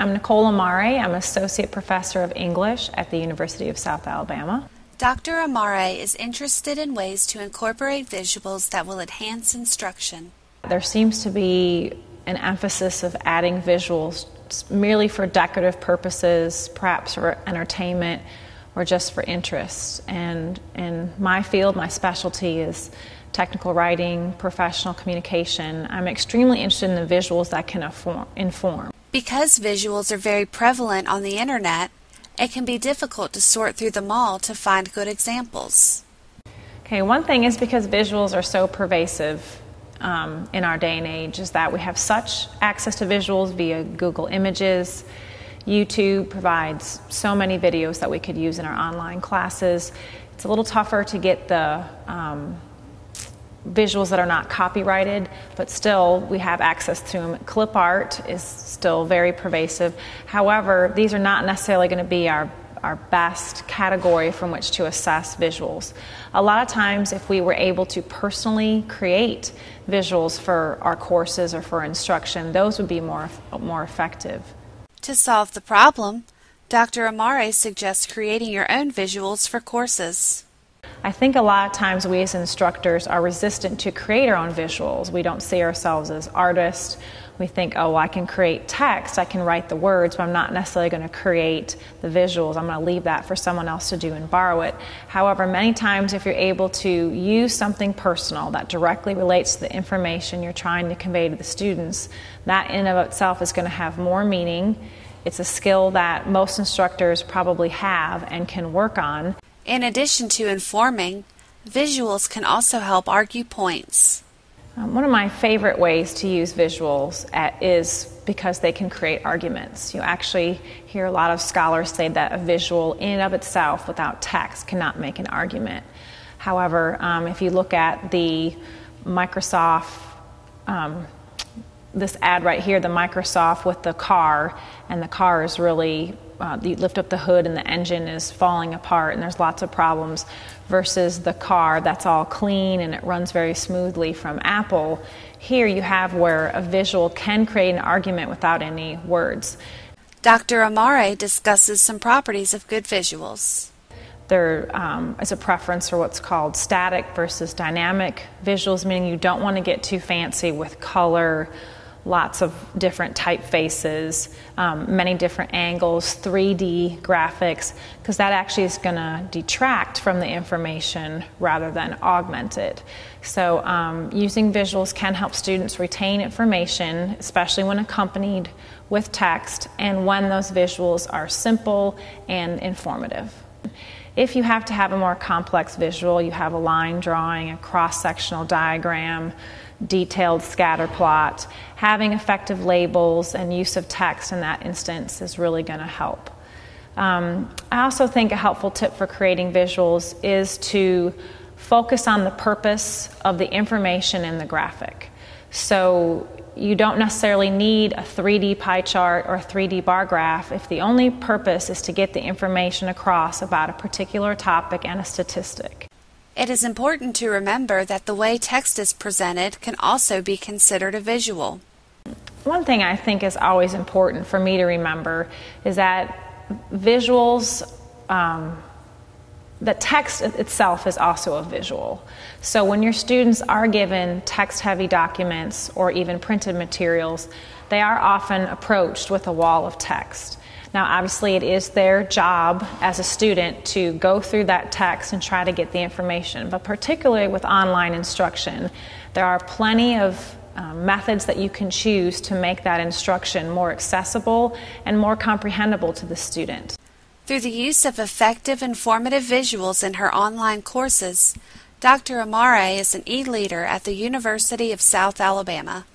I'm Nicole Amare. I'm Associate Professor of English at the University of South Alabama. Dr. Amare is interested in ways to incorporate visuals that will enhance instruction. There seems to be an emphasis of adding visuals merely for decorative purposes, perhaps for entertainment, or just for interest. And in my field, my specialty is technical writing, professional communication. I'm extremely interested in the visuals that can inform. Because visuals are very prevalent on the internet, it can be difficult to sort through them all to find good examples. Okay, one thing is because visuals are so pervasive in our day and age is that we have such access to visuals via Google Images. YouTube provides so many videos that we could use in our online classes. It's a little tougher to get the visuals that are not copyrighted, but still we have access to them. Clip art is still very pervasive. However, these are not necessarily going to be our best category from which to assess visuals. A lot of times if we were able to personally create visuals for our courses or for instruction, those would be more effective. To solve the problem, Dr. Amare suggests creating your own visuals for courses. I think a lot of times we as instructors are resistant to create our own visuals. We don't see ourselves as artists. We think, oh, I can create text, I can write the words, but I'm not necessarily going to create the visuals. I'm going to leave that for someone else to do and borrow it. However, many times if you're able to use something personal that directly relates to the information you're trying to convey to the students, that in and of itself is going to have more meaning. It's a skill that most instructors probably have and can work on. In addition to informing, visuals can also help argue points. One of my favorite ways to use visuals is because they can create arguments. You actually hear a lot of scholars say that a visual in and of itself without text cannot make an argument. However, if you look at the Microsoft, this ad right here, the Microsoft with the car, and the car is really you lift up the hood and the engine is falling apart and there's lots of problems, versus the car that's all clean and it runs very smoothly from Apple. Here you have where a visual can create an argument without any words. Dr. Amare discusses some properties of good visuals. There is a preference for what's called static versus dynamic visuals, meaning you don't want to get too fancy with color, lots of different typefaces, many different angles, 3D graphics, because that actually is going to detract from the information rather than augment it. So using visuals can help students retain information, especially when accompanied with text and when those visuals are simple and informative. If you have to have a more complex visual, you have a line drawing, a cross-sectional diagram, detailed scatter plot, having effective labels and use of text in that instance is really going to help. I also think a helpful tip for creating visuals is to focus on the purpose of the information in the graphic. So you don't necessarily need a 3D pie chart or a 3D bar graph if the only purpose is to get the information across about a particular topic and a statistic. It is important to remember that the way text is presented can also be considered a visual. One thing I think is always important for me to remember is that visuals, the text itself is also a visual. So when your students are given text-heavy documents or even printed materials, they are often approached with a wall of text. Now, obviously, it is their job as a student to go through that text and try to get the information. But particularly with online instruction, there are plenty of methods that you can choose to make that instruction more accessible and more comprehensible to the student. Through the use of effective, informative visuals in her online courses, Dr. Amare is an e-leader at the University of South Alabama.